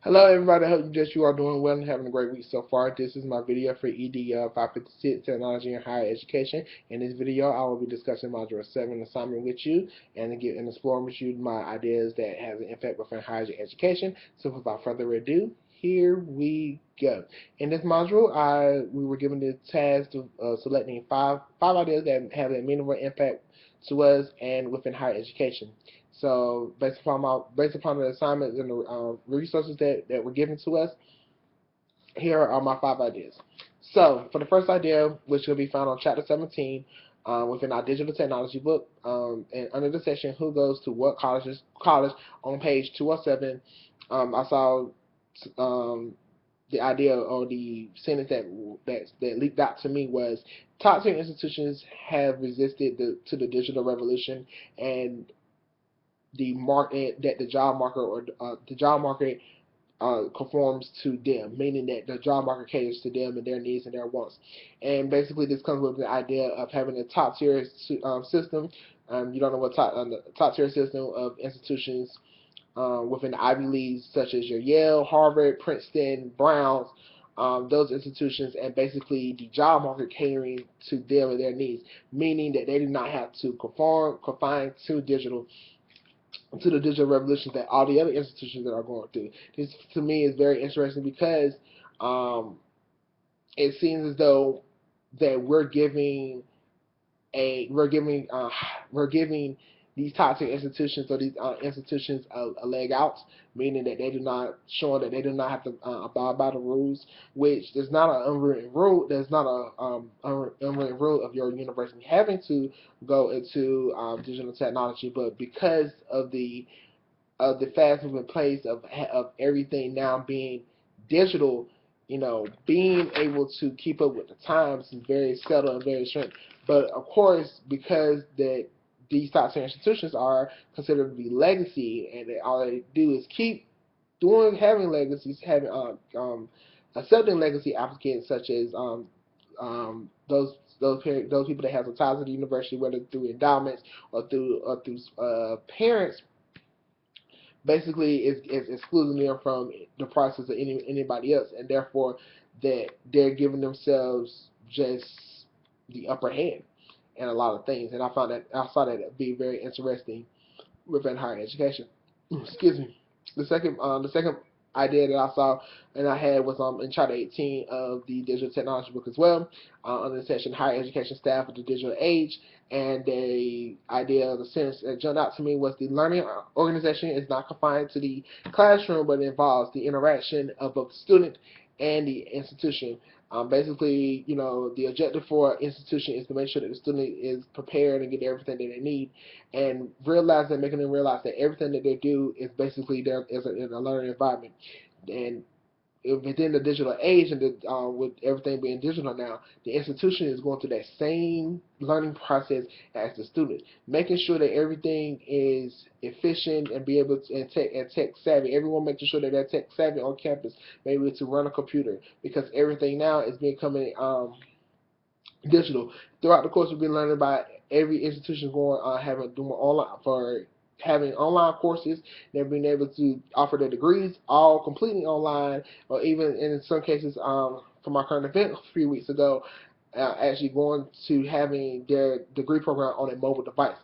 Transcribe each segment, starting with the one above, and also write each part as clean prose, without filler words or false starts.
Hello everybody, I hope you are doing well and having a great week so far. This is my video for EDL 556 Technology and Higher Education. In this video, I will be discussing Module 7 assignment with you and exploring with you my ideas that has an impact within higher education. So without further ado, here we go. In this module, we were given the task of selecting five ideas that have a meaningful impact to us and within higher education. So based upon the assignments and the resources that were given to us, here are my 5 ideas. So for the first idea, which will be found on chapter 17 within our digital technology book, and under the section "Who goes to what college" on page 207, I saw the idea or the sentence that leaped out to me was top-tier institutions have resisted to the digital revolution, and the market that the job market or the job market conforms to them, meaning that the job market caters to them and their needs and their wants. And basically, this comes with the idea of having a top tier system. You don't know what the top tier system of institutions within the Ivy Leagues, such as your Yale, Harvard, Princeton, Browns. Those institutions, and basically the job market catering to them and their needs, meaning that they do not have to confine to the digital revolution that all the other institutions that are going through. This to me is very interesting because um, it seems as though that we're giving these toxic institutions or these institutions a leg out, meaning that they do not showing that they do not have to abide by the rules, which there's not an unwritten rule. There's not a unwritten rule of your university having to go into digital technology, but because of the fast moving pace of everything now being digital, being able to keep up with the times is very subtle and very strange. But of course, because that these top tier institutions are considered to be legacy, and all they do is keep having legacies, having accepting legacy applicants such as those people that have the ties to the university, whether through endowments or through parents, basically is excluding them from the process of anybody else, and therefore that they're giving themselves just the upper hand in a lot of things. And I saw that to be very interesting within higher education. Excuse me. The second idea that I saw and I had was in chapter 18 of the digital technology book as well, under the section higher education staff of the digital age. And the idea of the sentence that jumped out to me was the learning organization is not confined to the classroom, but it involves the interaction of both the student and the institution. Basically, the objective for an institution is to make sure that the student is prepared and get everything that they need, and making them realize that everything that they do is basically there is in a learning environment. And within the digital age and with everything being digital now, the institution is going through that same learning process as the student, making sure that everything is efficient and be able to and tech savvy. Everyone making sure that they're tech savvy on campus, maybe to run a computer, because everything now is becoming digital. Throughout the course, we've been learning about every institution doing online for having online courses. They're being able to offer their degrees all completely online, or even in some cases, for my current event a few weeks ago, actually going to having their degree program on a mobile device.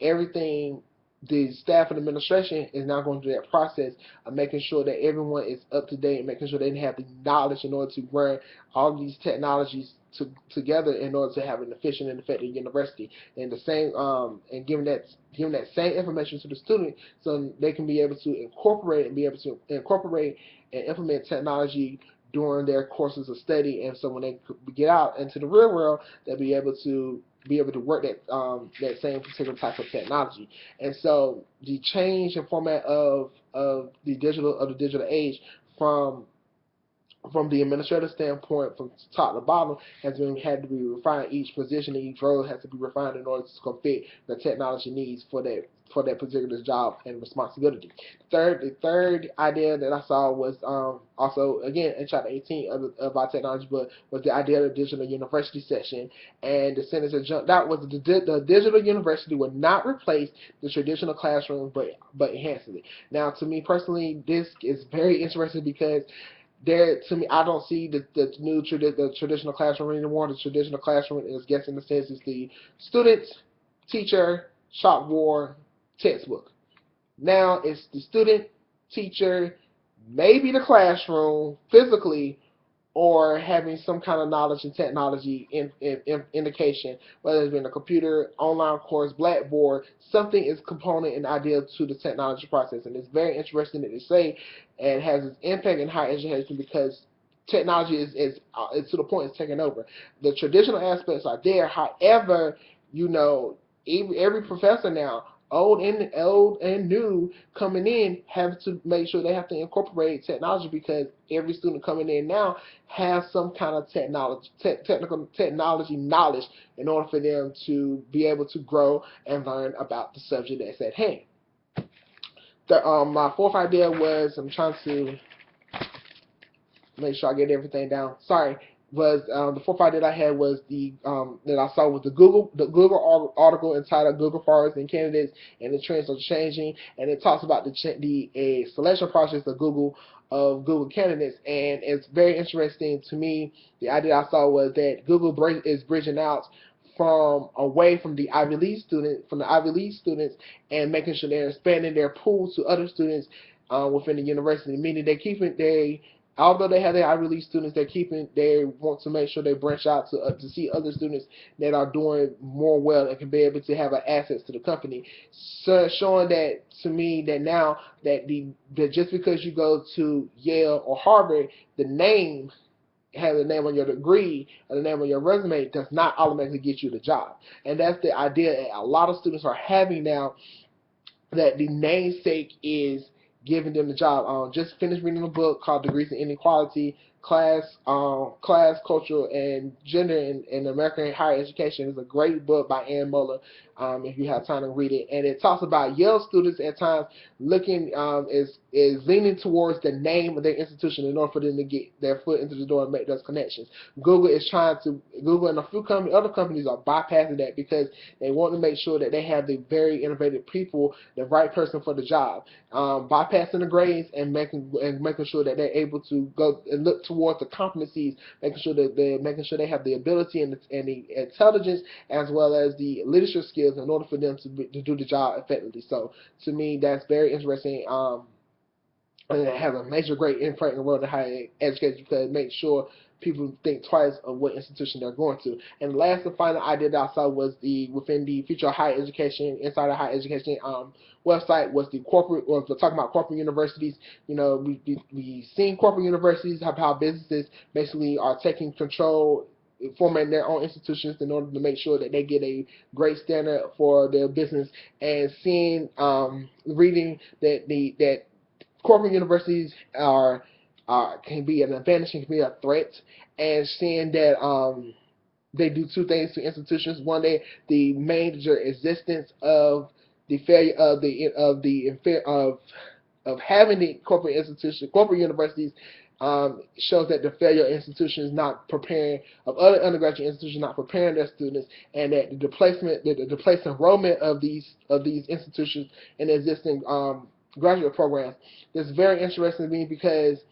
Everything the staff and administration is now going through that process of making sure that everyone is up to date and making sure they have the knowledge in order to run all of these technologies together in order to have an efficient and effective university. And the same and giving that same information to the student so they can be able to incorporate and implement technology during their courses of study, and so when they get out into the real world, they'll be able to work that same particular type of technology. And so the change in format of the digital age from from the administrative standpoint, from top to bottom, had to be refined. Each position and each role has to be refined in order to fit the technology needs for that particular job and responsibility. The third idea that I saw was also again in chapter 18 of our technology book was the idea of the digital university section, and the sentence that jumped out was the digital university would not replace the traditional classroom, but enhances it. Now, to me personally, this is very interesting because to me, I don't see the traditional classroom anymore. The traditional classroom is, guess in the sense, is the student, teacher, chalkboard, textbook. Now it's the student, teacher, maybe the classroom physically, or having some kind of knowledge and technology indication, whether it's been a computer, online course, Blackboard, something is component and ideal to the technology process. And it's very interesting that they say and has its impact in higher education because technology is to the point it's taking over. The traditional aspects are there. However, every professor now, old and new, coming in, have to make sure they have to incorporate technology because every student coming in now has some kind of technical technology knowledge in order for them to be able to grow and learn about the subject that's at hand. My fourth idea was, I'm trying to make sure I get everything down. Sorry, was the fourth idea that I had was that I saw was the Google article entitled "Google Priorities and Candidates and the Trends Are Changing," and it talks about the selection process of Google candidates, and it's very interesting to me. The idea I saw was that Google is bridging out away from the Ivy League students and making sure they're expanding their pool to other students within the university, meaning although they have their Ivy League students, they want to make sure they branch out to see other students that are doing more well and can be able to have access to the company. So showing that to me that now that just because you go to Yale or Harvard, the name on your degree or the name on your resume does not automatically get you the job. And that's the idea that a lot of students are having now, that the namesake is giving them the job. Just finished reading a book called Degrees in Inequality, Class, Culture, and Gender in American Higher Education. It's a great book by Ann Muller, if you have time to read it. And it talks about Yale students at times is leaning towards the name of their institution in order for them to get their foot into the door and make those connections. Google and a few other companies are bypassing that because they want to make sure that they have the very innovative people, the right person for the job, bypassing the grades and making sure that they're able to go and look towards the competencies, making sure they have the ability and the intelligence as well as the leadership skills in order for them to do the job effectively. So to me, that's very interesting. And it has a major great impact in the world of higher education because it makes sure people think twice of what institution they're going to. And the last and final idea that I saw was within the future of higher education, inside of higher education website, was talking about corporate universities. We've seen corporate universities how businesses basically are taking control, formatting their own institutions in order to make sure that they get a great standard for their business, and reading that corporate universities can be an advantage and can be a threat, and seeing that they do two things to institutions. One, the major existence of the failure of having the corporate universities shows that the failure of institutions not preparing, of other undergraduate institutions not preparing their students, and that the displaced enrollment of these institutions in the existing graduate programs. That's very interesting to me because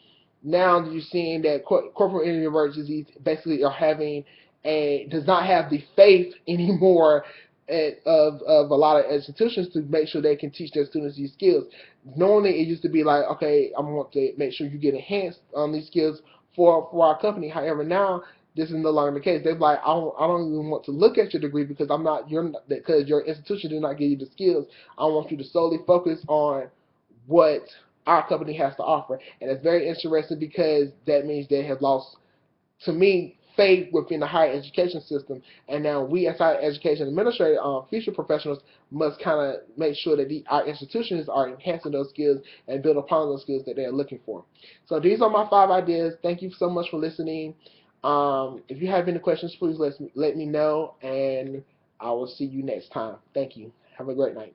now you're seeing that corporate universities basically does not have the faith anymore of a lot of institutions to make sure they can teach their students these skills. Normally, it used to be like, okay, I want to make sure you get enhanced on these skills for our company. However, now this is no longer the case. They're like, I don't even want to look at your degree because because your institution did not give you the skills. I want you to solely focus on what our company has to offer. And it's very interesting because that means they have lost, to me, faith within the higher education system, and now we as higher education administrators, future professionals, must kind of make sure that our institutions are enhancing those skills and build upon those skills that they're looking for. So these are my 5 ideas. Thank you so much for listening. If you have any questions, please let me know, and I will see you next time. Thank you. Have a great night.